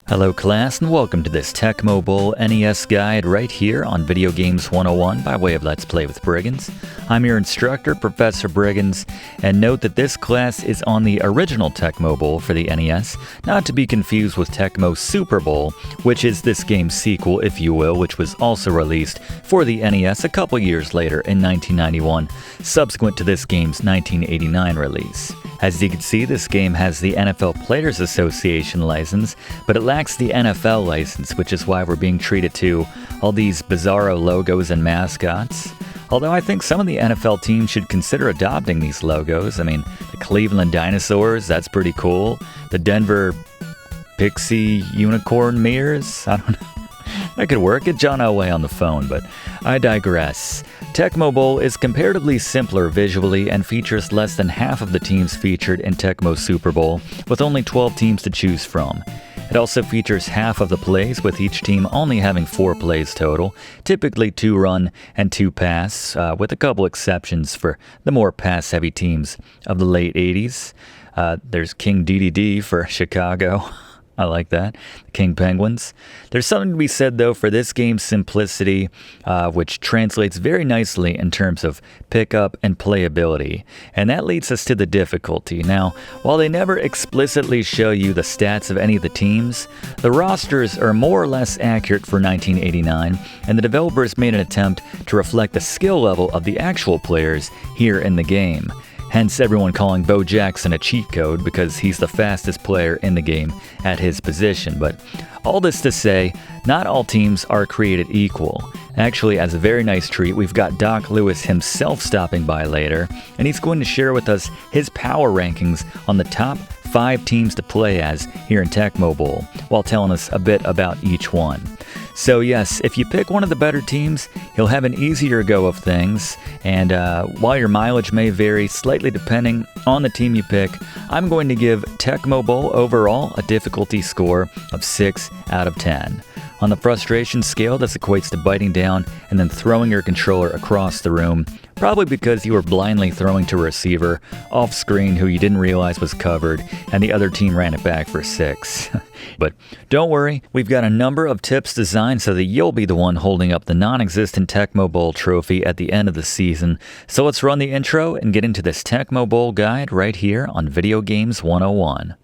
Hello class and welcome to this Tecmo Bowl NES guide right here on Video Games 101 by way of Let's Play with Brigands. I'm your instructor, Professor Brigands, and note that this class is on the original Tecmo Bowl for the NES, not to be confused with Tecmo Super Bowl, which is this game's sequel, if you will, which was also released for the NES a couple years later in 1991, subsequent to this game's 1989 release. As you can see, this game has the NFL Players Association license, but it lacks the NFL license, which is why we're being treated to all these bizarro logos and mascots. Although I think some of the NFL teams should consider adopting these logos. I mean, the Cleveland Dinosaurs, that's pretty cool. The Denver Pixie Unicorn Mirrors, I don't know. That could work. Get John Elway on the phone, but I digress. Tecmo Bowl is comparatively simpler visually and features less than half of the teams featured in Tecmo Super Bowl, with only 12 teams to choose from. It also features half of the plays, with each team only having 4 plays total, typically 2 run and 2 pass, with a couple exceptions for the more pass-heavy teams of the late 80s. There's King DDD for Chicago. I like that. The King Penguins. There's something to be said, though, for this game's simplicity, which translates very nicely in terms of pickup and playability. And that leads us to the difficulty. Now, while they never explicitly show you the stats of any of the teams, the rosters are more or less accurate for 1989, and the developers made an attempt to reflect the skill level of the actual players here in the game. Hence everyone calling Bo Jackson a cheat code because he's the fastest player in the game at his position. But all this to say, not all teams are created equal. Actually, as a very nice treat, we've got Doc Lewis himself stopping by later, and he's going to share with us his power rankings on the top 5 teams to play as here in Tecmo Bowl, while telling us a bit about each one. So yes, if you pick one of the better teams, you'll have an easier go of things, and while your mileage may vary slightly depending on the team you pick, I'm going to give Tecmo Bowl overall a difficulty score of 6 out of 10. On the frustration scale, this equates to biting down and then throwing your controller across the room, probably because you were blindly throwing to a receiver off screen who you didn't realize was covered, and the other team ran it back for 6. But don't worry, we've got a number of tips designed so that you'll be the one holding up the non-existent Tecmo Bowl trophy at the end of the season. So let's run the intro and get into this Tecmo Bowl guide right here on Video Games 101.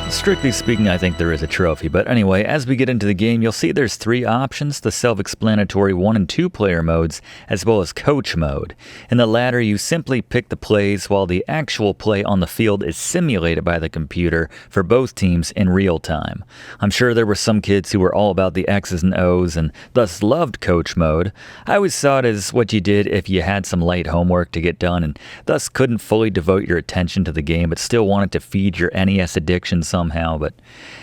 Strictly speaking, I think there is a trophy, but anyway, as we get into the game, you'll see there's 3 options, the self-explanatory 1 and 2 player modes, as well as coach mode. In the latter, you simply pick the plays while the actual play on the field is simulated by the computer for both teams in real time. I'm sure there were some kids who were all about the X's and O's and thus loved coach mode. I always saw it as what you did if you had some light homework to get done and thus couldn't fully devote your attention to the game but still wanted to feed your NES addiction somehow. But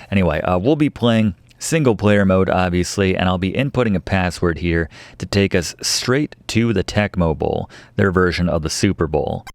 anyway, we'll be playing single player mode, obviously, and I'll be inputting a password here to take us straight to the Tecmo Bowl, their version of the Super Bowl.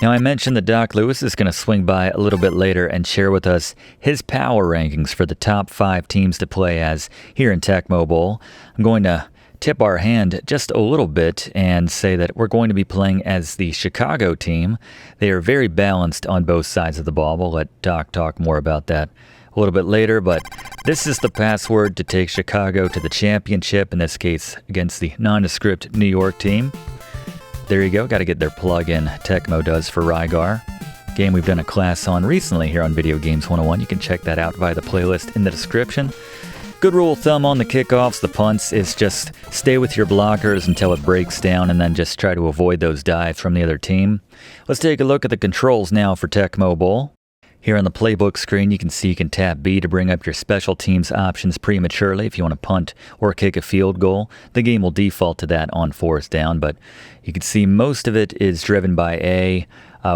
Now, I mentioned that Doc Lewis is going to swing by a little bit later and share with us his power rankings for the top 5 teams to play as here in Tecmo Bowl. I'm going to tip our hand just a little bit and say that we're going to be playing as the Chicago team. They are very balanced on both sides of the ball. We'll let Doc talk more about that a little bit later, but this is the password to take Chicago to the championship, in this case against the nondescript New York team. There you go, got to get their plug-in, Tecmo does, for Rygar. Game we've done a class on recently here on Video Games 101. You can check that out via the playlist in the description. Good rule of thumb on the kickoffs, the punts, is just stay with your blockers until it breaks down and then just try to avoid those dives from the other team. Let's take a look at the controls now for Tecmo Bowl. Here on the playbook screen, you can see you can tap B to bring up your special teams options prematurely if you want to punt or kick a field goal. The game will default to that on 4th down, but you can see most of it is driven by A,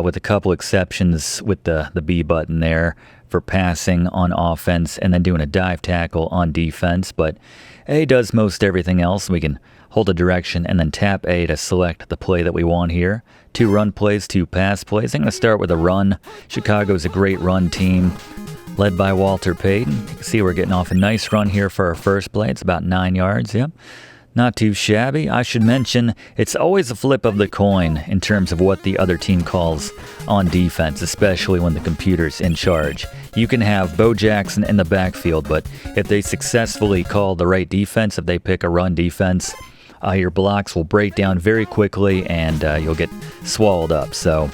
with a couple exceptions with the B button there for passing on offense and then doing a dive tackle on defense. But A does most everything else. We can hold a direction, and then tap A to select the play that we want here. 2 run plays, 2 pass plays. I'm going to start with a run. Chicago's a great run team, led by Walter Payton. You can see we're getting off a nice run here for our first play. It's about 9 yards, yep. Not too shabby. I should mention, it's always a flip of the coin in terms of what the other team calls on defense, especially when the computer's in charge. You can have Bo Jackson in the backfield, but if they successfully call the right defense, if they pick a run defense, your blocks will break down very quickly and you'll get swallowed up. So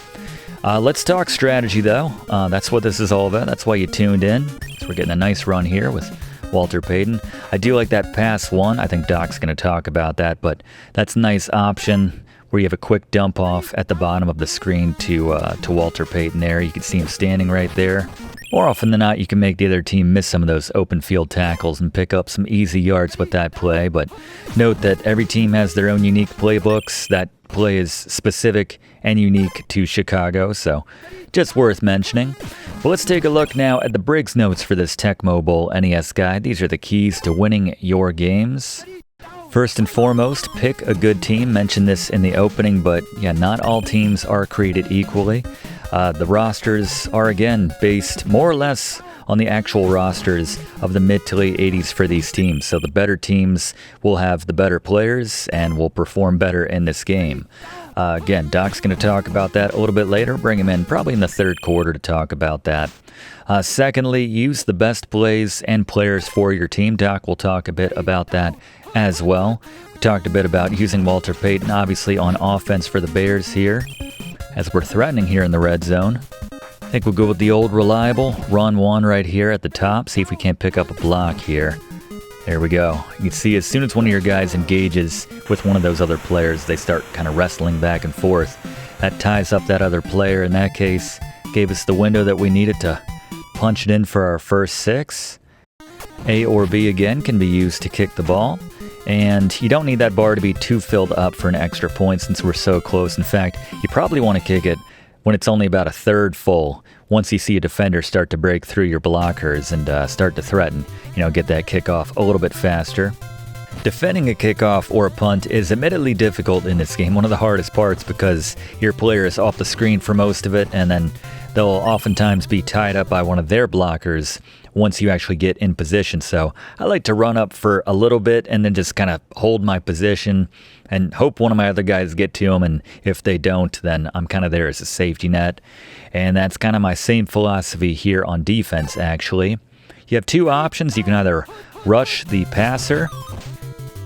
let's talk strategy, though. That's what this is all about. That's why you tuned in. So we're getting a nice run here with Walter Payton. I do like that pass 1. I think Doc's going to talk about that, but that's a nice option where you have a quick dump off at the bottom of the screen to Walter Payton there. You can see him standing right there. More often than not, you can make the other team miss some of those open field tackles and pick up some easy yards with that play, but note that every team has their own unique playbooks. That play is specific and unique to Chicago, so just worth mentioning. Well, let's take a look now at the Briggs notes for this Tecmo Bowl NES guide. These are the keys to winning your games. First and foremost, pick a good team. Mentioned this in the opening, but yeah, not all teams are created equally. The rosters are, again, based more or less on the actual rosters of the mid to late 80s for these teams. So the better teams will have the better players and will perform better in this game. Again, Doc's going to talk about that a little bit later. Bring him in probably in the third quarter to talk about that. Secondly, use the best plays and players for your team. Doc will talk a bit about that as well. We talked a bit about using Walter Payton, obviously, on offense for the Bears here, as we're threatening here in the red zone. I think we'll go with the old reliable run 1 right here at the top. See if we can't pick up a block here. There we go. You can see as soon as one of your guys engages with one of those other players, they start kind of wrestling back and forth. That ties up that other player. In that case, gave us the window that we needed to punch it in for our first 6. A or B, again, can be used to kick the ball. And you don't need that bar to be too filled up for an extra point since we're so close. In fact, you probably want to kick it when it's only about a third full, once you see a defender start to break through your blockers and start to threaten, get that kickoff a little bit faster. Defending a kickoff or a punt is admittedly difficult in this game, one of the hardest parts, because your player is off the screen for most of it, and then they'll oftentimes be tied up by one of their blockers once you actually get in position. So I like to run up for a little bit and then just kind of hold my position and hope one of my other guys get to them, and if they don't, then I'm kind of there as a safety net. And that's kind of my same philosophy here on defense, actually. You have 2 options. You can either rush the passer.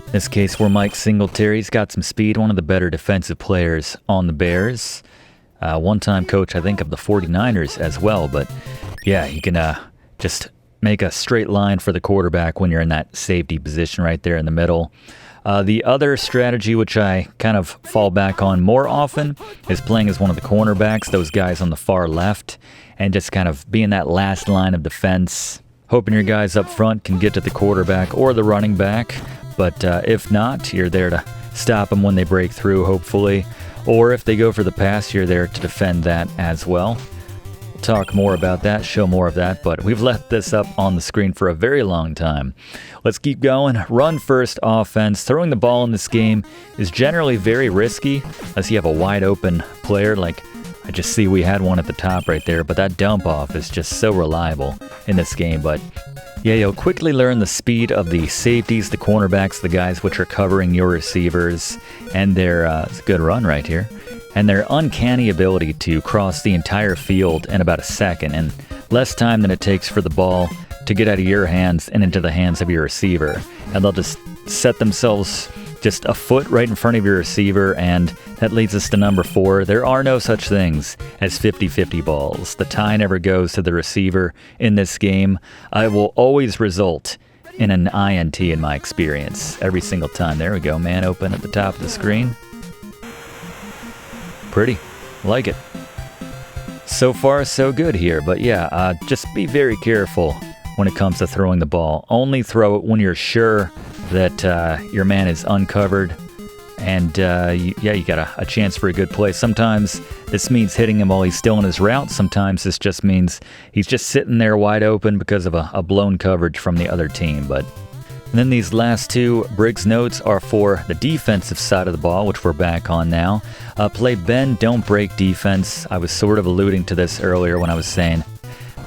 In this case, we're Mike Singletary's got some speed, one of the better defensive players on the Bears. One-time coach, I think, of the 49ers as well. But yeah, you can just make a straight line for the quarterback when you're in that safety position right there in the middle. The other strategy, which I kind of fall back on more often, is playing as one of the cornerbacks, those guys on the far left, and just kind of being that last line of defense, hoping your guys up front can get to the quarterback or the running back. But if not, you're there to stop them when they break through, hopefully. Or if they go for the pass, you're there to defend that as well. We'll talk more about that, show more of that, but we've left this up on the screen for a very long time. Let's keep going. Run first offense. Throwing the ball in this game is generally very risky unless you have a wide open player. Like I just see we had one at the top right there, but that dump off is just so reliable in this game. But yeah, you'll quickly learn the speed of the safeties, the cornerbacks, the guys which are covering your receivers, and their it's a good run right here, and their uncanny ability to cross the entire field in about a second, and less time than it takes for the ball to get out of your hands and into the hands of your receiver. And they'll just set themselves just a foot right in front of your receiver, and that leads us to number 4. There are no such things as 50-50 balls. The tie never goes to the receiver in this game. It will always result in an INT in my experience, every single time. There we go, man open at the top of the screen. Pretty, like it. So far, so good here, but yeah, just be very careful when it comes to throwing the ball. Only throw it when you're sure that your man is uncovered, and you got a chance for a good play. Sometimes this means hitting him while he's still in his route. Sometimes this just means he's just sitting there wide open because of a blown coverage from the other team. But And then these last two Briggs notes are for the defensive side of the ball, which we're back on now. Play bend, don't break defense. I was sort of alluding to this earlier when I was saying,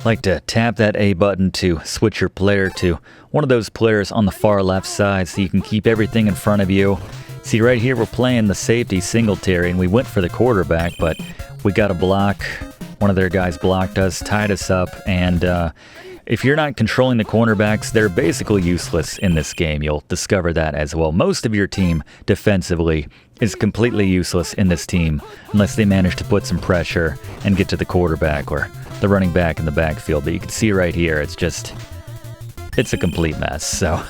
like to tap that A button to switch your player to one of those players on the far left side so you can keep everything in front of you. See, right here we're playing the safety Singletary, and we went for the quarterback, but we got a block. One of their guys blocked us, tied us up, and if you're not controlling the cornerbacks, they're basically useless in this game. You'll discover that as well. Most of your team defensively is completely useless in this team unless they manage to put some pressure and get to the quarterback or the running back in the backfield. But you can see right here, it's a complete mess. So,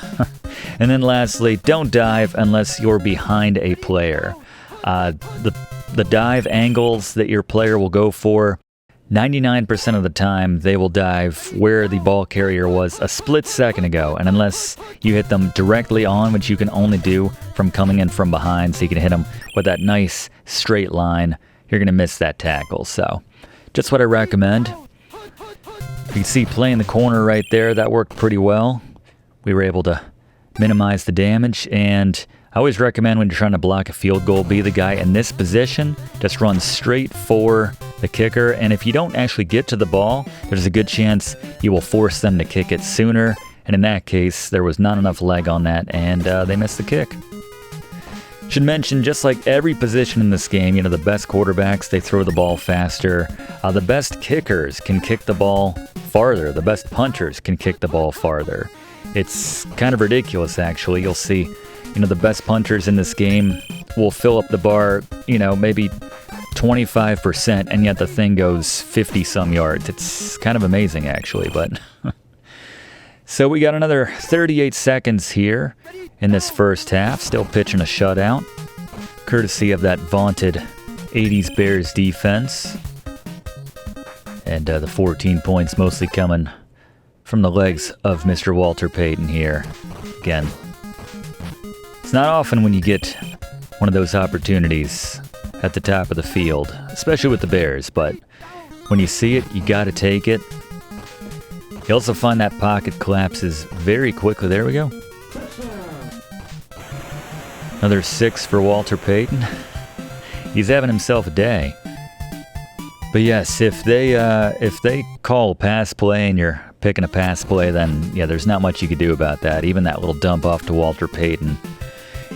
and then lastly, don't dive unless you're behind a player. The dive angles that your player will go for, 99% of the time, they will dive where the ball carrier was a split second ago. And unless you hit them directly on, which you can only do from coming in from behind, so you can hit them with that nice straight line, you're going to miss that tackle. So, just what I recommend. You can see playing the corner right there, that worked pretty well. We were able to minimize the damage, and I always recommend when you're trying to block a field goal, be the guy in this position. Just run straight for the kicker, and if you don't actually get to the ball, there's a good chance you will force them to kick it sooner, and in that case, there was not enough leg on that, and they missed the kick. Should mention, just like every position in this game, the best quarterbacks, they throw the ball faster. The best kickers can kick the ball farther. The best punters can kick the ball farther. It's kind of ridiculous, actually. You'll see, the best punters in this game will fill up the bar, maybe 25%, and yet the thing goes 50-some yards. It's kind of amazing, actually, but... So we got another 38 seconds here in this first half, still pitching a shutout, courtesy of that vaunted 80s Bears defense. And the 14 points mostly coming from the legs of Mr. Walter Payton here. Again, it's not often when you get one of those opportunities at the top of the field, especially with the Bears, but when you see it, you got to take it. You also find that pocket collapses very quickly. There we go. Another 6 for Walter Payton. He's having himself a day. But yes, if they call a pass play and you're picking a pass play, then yeah, there's not much you could do about that. Even that little dump off to Walter Payton.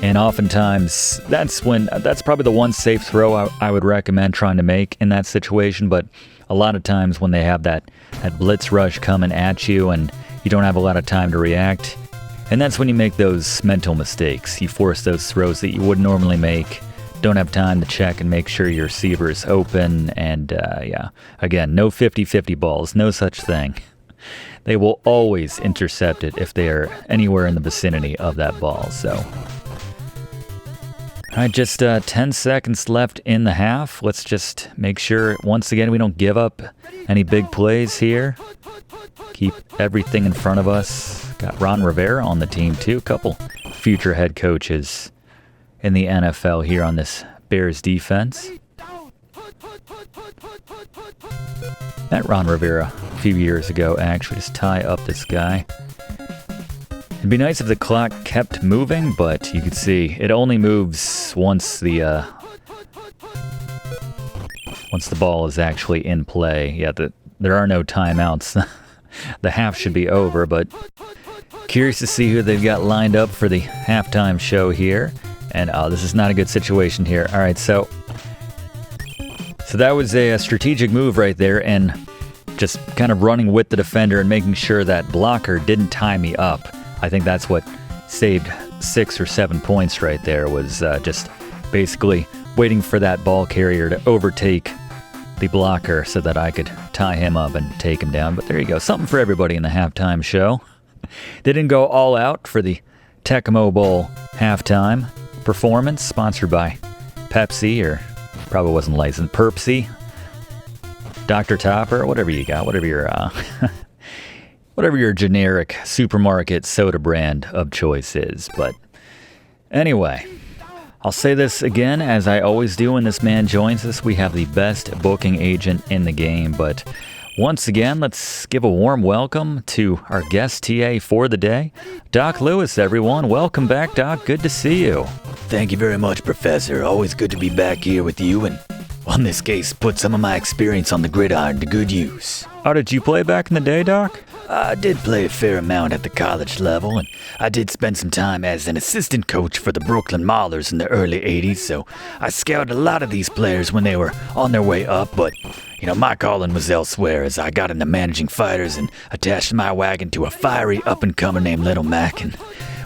And oftentimes, that's probably the one safe throw I would recommend trying to make in that situation. But a lot of times when they have that blitz rush coming at you and you don't have a lot of time to react, and that's when you make those mental mistakes. You force those throws that you would normally make, don't have time to check and make sure your receiver is open, and yeah, again, no 50-50 balls, no such thing. They will always intercept it if they are anywhere in the vicinity of that ball, so... All right, just 10 seconds left in the half. Let's just make sure, once again, we don't give up any big plays here. Keep everything in front of us. Got Ron Rivera on the team, too. A couple future head coaches in the NFL here on this Bears defense. Met Ron Rivera a few years ago, actually. Just tie up this guy. It'd be nice if the clock kept moving, but you can see it only moves once the ball is actually in play. Yeah, there are no timeouts. The half should be over, but curious to see who they've got lined up for the halftime show here. And this is not a good situation here. All right, so that was a strategic move right there, and just kind of running with the defender and making sure that blocker didn't tie me up. I think that's what saved 6 or 7 points right there, was just basically waiting for that ball carrier to overtake the blocker so that I could tie him up and take him down. But there you go, something for everybody in the halftime show. They didn't go all out for the Tecmo Bowl halftime performance, sponsored by Pepsi, or probably wasn't licensed, Perpsy, Dr. Topper, whatever you got, whatever your generic supermarket soda brand of choice is. But anyway, I'll say this again, as I always do when this man joins us. We have the best booking agent in the game, but Once again, let's give a warm welcome to our guest TA for the day, Doc Lewis, everyone. Welcome back, Doc. Good to see you. Thank you very much, Professor. Always good to be back here with you and, well, in this case, put some of my experience on the gridiron to good use. Oh, did you play back in the day, Doc? I did play a fair amount at the college level, and I did spend some time as an assistant coach for the Brooklyn Maulers in the early 80s, so I scouted a lot of these players when they were on their way up, but, my calling was elsewhere as I got into managing fighters and attached my wagon to a fiery up-and-comer named Little Mac, and,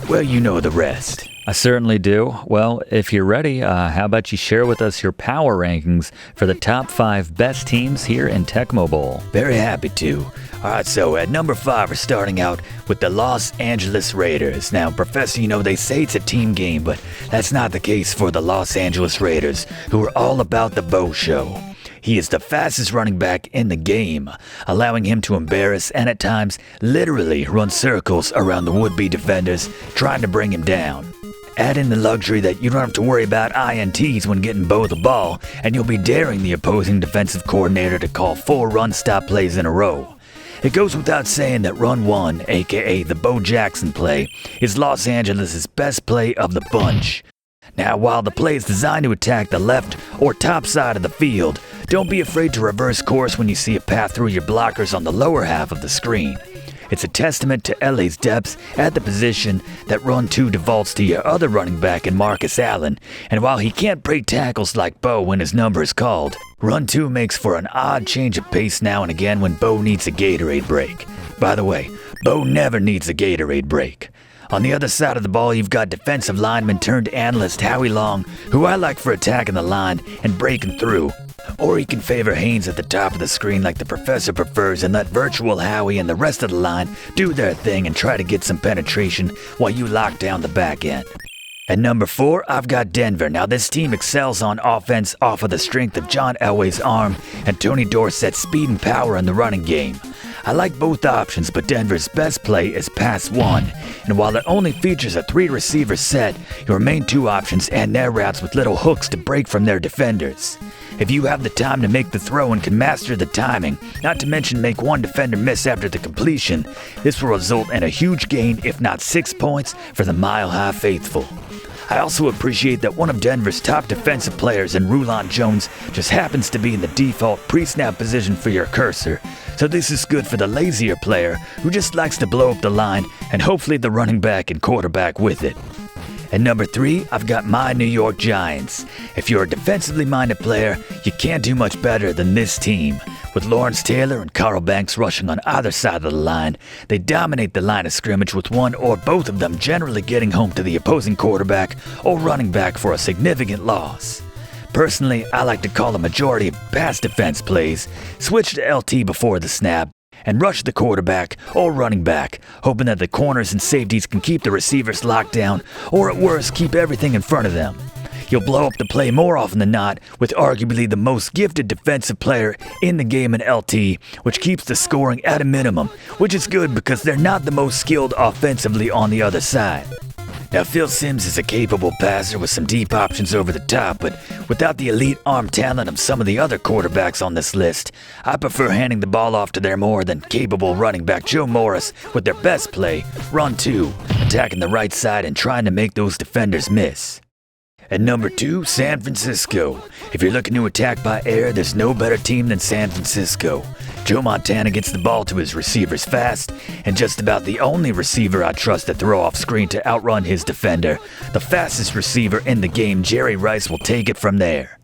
well, you know the rest. I certainly do. Well, if you're ready, how about you share with us your power rankings for the top 5 best teams here in Tecmo Bowl? Very happy to. Alright, so at number 5, we're starting out with the Los Angeles Raiders. Now, Professor, they say it's a team game, but that's not the case for the Los Angeles Raiders, who are all about the Bo Show. He is the fastest running back in the game, allowing him to embarrass and at times literally run circles around the would-be defenders, trying to bring him down. Add in the luxury that you don't have to worry about INTs when getting Bo the ball, and you'll be daring the opposing defensive coordinator to call 4 run-stop plays in a row. It goes without saying that Run 1, aka the Bo Jackson play, is Los Angeles' best play of the bunch. Now, while the play is designed to attack the left or top side of the field, don't be afraid to reverse course when you see a path through your blockers on the lower half of the screen. It's a testament to LA's depths at the position that Run 2 defaults to your other running back in Marcus Allen, and while he can't break tackles like Bo when his number is called, Run 2 makes for an odd change of pace now and again when Bo needs a Gatorade break. By the way, Bo never needs a Gatorade break. On the other side of the ball, you've got defensive lineman turned analyst Howie Long, who I like for attacking the line and breaking through. Or he can favor Haynes at the top of the screen like the Professor prefers and let virtual Howie and the rest of the line do their thing and try to get some penetration while you lock down the back end. At number 4, I've got Denver. Now this team excels on offense off of the strength of John Elway's arm and Tony Dorsett's speed and power in the running game. I like both options, but Denver's best play is pass 1, and while it only features a 3-receiver set, your main 2 options end their routes with little hooks to break from their defenders. If you have the time to make the throw and can master the timing, not to mention make one defender miss after the completion, this will result in a huge gain, if not 6 points, for the Mile High faithful. I also appreciate that one of Denver's top defensive players in Rulon Jones just happens to be in the default pre-snap position for your cursor, so this is good for the lazier player who just likes to blow up the line and hopefully the running back and quarterback with it. At number 3, I've got my New York Giants. If you're a defensively minded player, you can't do much better than this team. With Lawrence Taylor and Carl Banks rushing on either side of the line, they dominate the line of scrimmage with one or both of them generally getting home to the opposing quarterback or running back for a significant loss. Personally, I like to call a majority of pass defense plays, switch to LT before the snap, and rush the quarterback or running back, hoping that the corners and safeties can keep the receivers locked down, or at worst, keep everything in front of them. You'll blow up the play more often than not with arguably the most gifted defensive player in the game in LT, which keeps the scoring at a minimum, which is good because they're not the most skilled offensively on the other side. Now, Phil Simms is a capable passer with some deep options over the top, but without the elite arm talent of some of the other quarterbacks on this list, I prefer handing the ball off to their more than capable running back Joe Morris with their best play, Run 2, attacking the right side and trying to make those defenders miss. At number 2, San Francisco. If you're looking to attack by air, there's no better team than San Francisco. Joe Montana gets the ball to his receivers fast, and just about the only receiver I trust to throw off screen to outrun his defender, the fastest receiver in the game, Jerry Rice, will take it from there.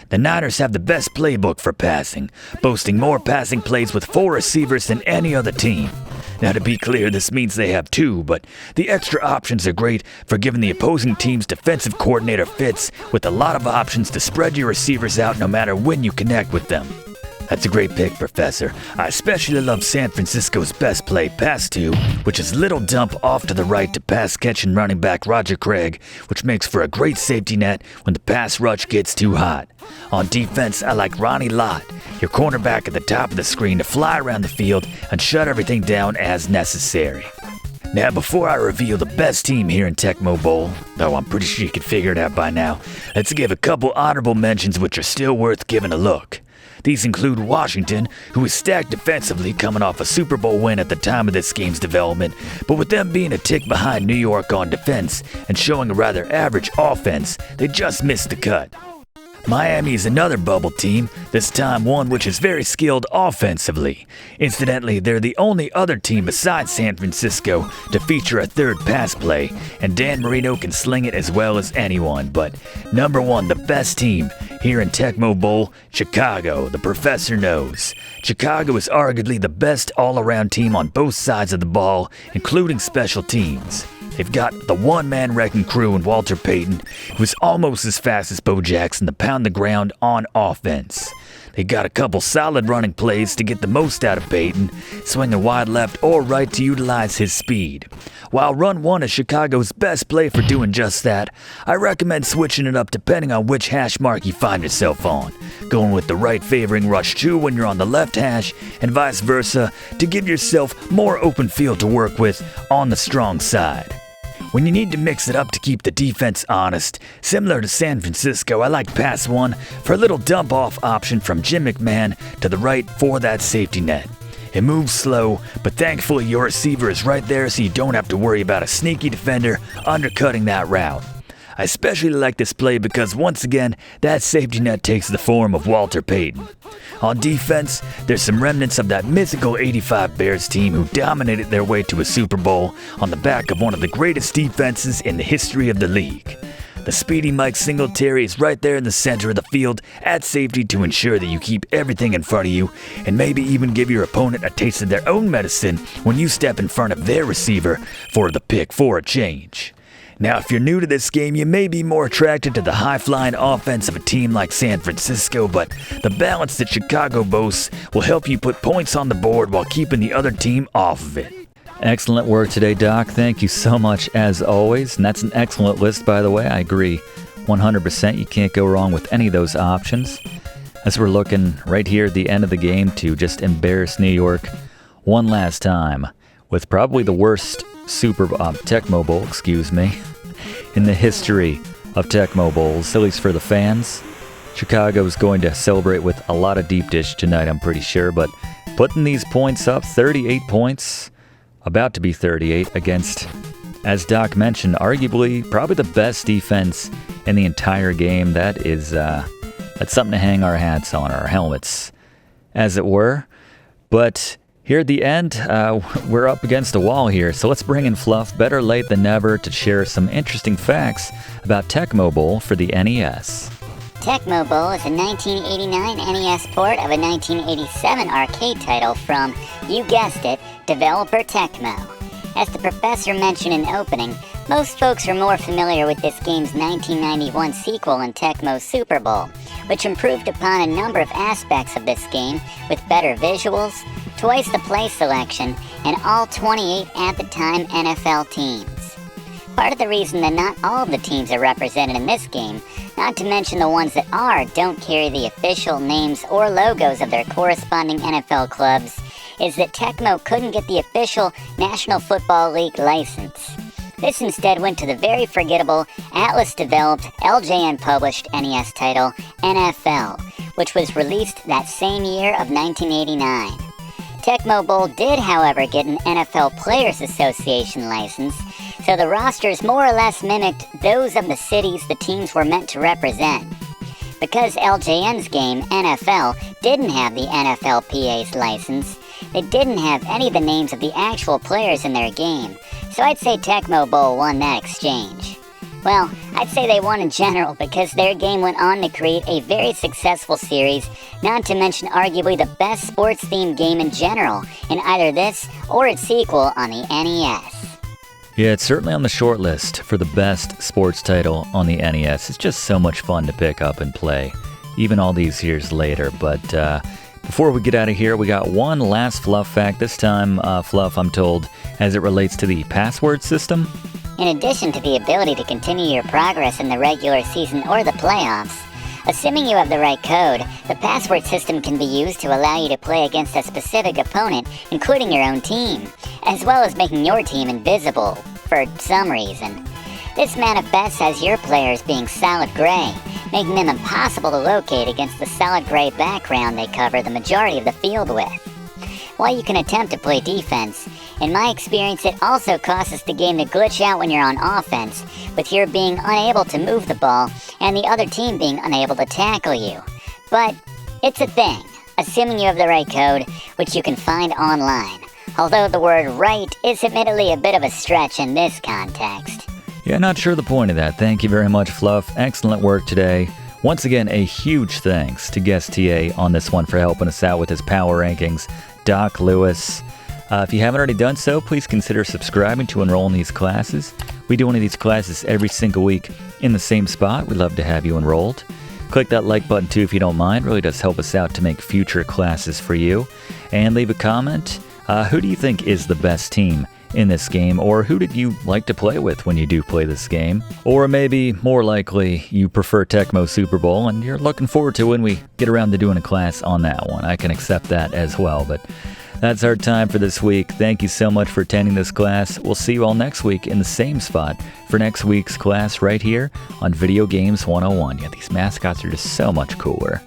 The Niners have the best playbook for passing, boasting more passing plays with 4 receivers than any other team. Now, to be clear, this means they have 2, but the extra options are great for giving the opposing team's defensive coordinator fits with a lot of options to spread your receivers out no matter when you connect with them. That's a great pick, Professor. I especially love San Francisco's best play, Pass 2, which is little dump off to the right to pass catching running back Roger Craig, which makes for a great safety net when the pass rush gets too hot. On defense, I like Ronnie Lott, your cornerback at the top of the screen, to fly around the field and shut everything down as necessary. Now, before I reveal the best team here in Tecmo Bowl, though I'm pretty sure you can figure it out by now, let's give a couple honorable mentions which are still worth giving a look. These include Washington, who is stacked defensively coming off a Super Bowl win at the time of this game's development, but with them being a tick behind New York on defense and showing a rather average offense, they just missed the cut. Miami is another bubble team, this time one which is very skilled offensively. Incidentally, they're the only other team besides San Francisco to feature a third pass play, and Dan Marino can sling it as well as anyone. But number one, the best team here in Tecmo Bowl, Chicago, the professor knows. Chicago is arguably the best all-around team on both sides of the ball, including special teams. They've got the one-man wrecking crew in Walter Payton, who's almost as fast as Bo Jackson to pound the ground on offense. They got a couple solid running plays to get the most out of Payton, swinging wide left or right to utilize his speed. While Run 1 is Chicago's best play for doing just that, I recommend switching it up depending on which hash mark you find yourself on. Going with the right favoring Rush 2 when you're on the left hash, and vice versa to give yourself more open field to work with on the strong side. When you need to mix it up to keep the defense honest, similar to San Francisco, I like Pass 1 for a little dump-off option from Jim McMahon to the right for that safety net. It moves slow, but thankfully your receiver is right there so you don't have to worry about a sneaky defender undercutting that route. I especially like this play because once again, that safety net takes the form of Walter Payton. On defense, there's some remnants of that mythical '85 Bears team who dominated their way to a Super Bowl on the back of one of the greatest defenses in the history of the league. The speedy Mike Singletary is right there in the center of the field at safety to ensure that you keep everything in front of you and maybe even give your opponent a taste of their own medicine when you step in front of their receiver for the pick for a change. Now, if you're new to this game, you may be more attracted to the high-flying offense of a team like San Francisco, but the balance that Chicago boasts will help you put points on the board while keeping the other team off of it. Excellent work today, Doc. Thank you so much as always. And that's an excellent list, by the way. I agree 100%. You can't go wrong with any of those options. As we're looking right here at the end of the game to just embarrass New York one last time with probably the worst Tecmo Bowl, in the history of Tecmo Bowls, at least for the fans. Chicago is going to celebrate with a lot of deep dish tonight, I'm pretty sure, but putting these points up, 38 points, about to be 38 against, as Doc mentioned, arguably probably the best defense in the entire game. That's something to hang our hats on, our helmets, as it were. But here at the end, we're up against a wall here, so let's bring in Fluff, better late than never, to share some interesting facts about Tecmo Bowl for the NES. Tecmo Bowl is a 1989 NES port of a 1987 arcade title from, you guessed it, developer Tecmo. As the professor mentioned in opening, most folks are more familiar with this game's 1991 sequel in Tecmo Super Bowl, which improved upon a number of aspects of this game with better visuals, twice the play selection, and all 28 at the time NFL teams. Part of the reason that not all of the teams are represented in this game, not to mention the ones that are, don't carry the official names or logos of their corresponding NFL clubs, is that Tecmo couldn't get the official National Football League license. This instead went to the very forgettable Atlas-developed, LJN-published NES title, NFL, which was released that same year of 1989. Tecmo Bowl did, however, get an NFL Players Association license, so the rosters more or less mimicked those of the cities the teams were meant to represent. Because LJN's game, NFL, didn't have the NFLPA's license, they didn't have any of the names of the actual players in their game, so I'd say Tecmo Bowl won that exchange. Well, I'd say they won in general because their game went on to create a very successful series, not to mention arguably the best sports-themed game in general in either this or its sequel on the NES. Yeah, it's certainly on the short list for the best sports title on the NES. It's just so much fun to pick up and play, even all these years later. But before we get out of here, we got one last Fluff fact. This time, Fluff, I'm told, as it relates to the password system. In addition to the ability to continue your progress in the regular season or the playoffs, assuming you have the right code, the password system can be used to allow you to play against a specific opponent, including your own team, as well as making your team invisible, for some reason. This manifests as your players being solid gray, making them impossible to locate against the solid gray background they cover the majority of the field with. While you can attempt to play defense, in my experience it also causes the game to glitch out when you're on offense, with your being unable to move the ball and the other team being unable to tackle you. But it's a thing, assuming you have the right code, which you can find online. Although the word right is admittedly a bit of a stretch in this context. Yeah, not sure the point of that. Thank you very much, Fluff. Excellent work today. Once again, a huge thanks to guest TA on this one for helping us out with his power rankings, Doc Lewis. If you haven't already done so, please consider subscribing to enroll in these classes. We do one of these classes every single week in the same spot. We'd love to have you enrolled. Click that like button too if you don't mind. It really does help us out to make future classes for you. And leave a comment. Who do you think is the best team in this game, or who did you like to play with when you do play this game? Or maybe, more likely, you prefer Tecmo Super Bowl and you're looking forward to when we get around to doing a class on that one. I can accept that as well, but that's our time for this week. Thank you so much for attending this class. We'll see you all next week in the same spot for next week's class right here on Video Games 101. Yeah, these mascots are just so much cooler.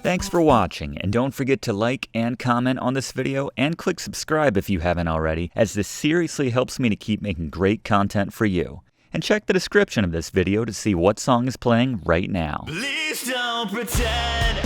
Thanks for watching, and don't forget to like and comment on this video and click subscribe if you haven't already, as this seriously helps me to keep making great content for you. And check the description of this video to see what song is playing right now. Please don't pretend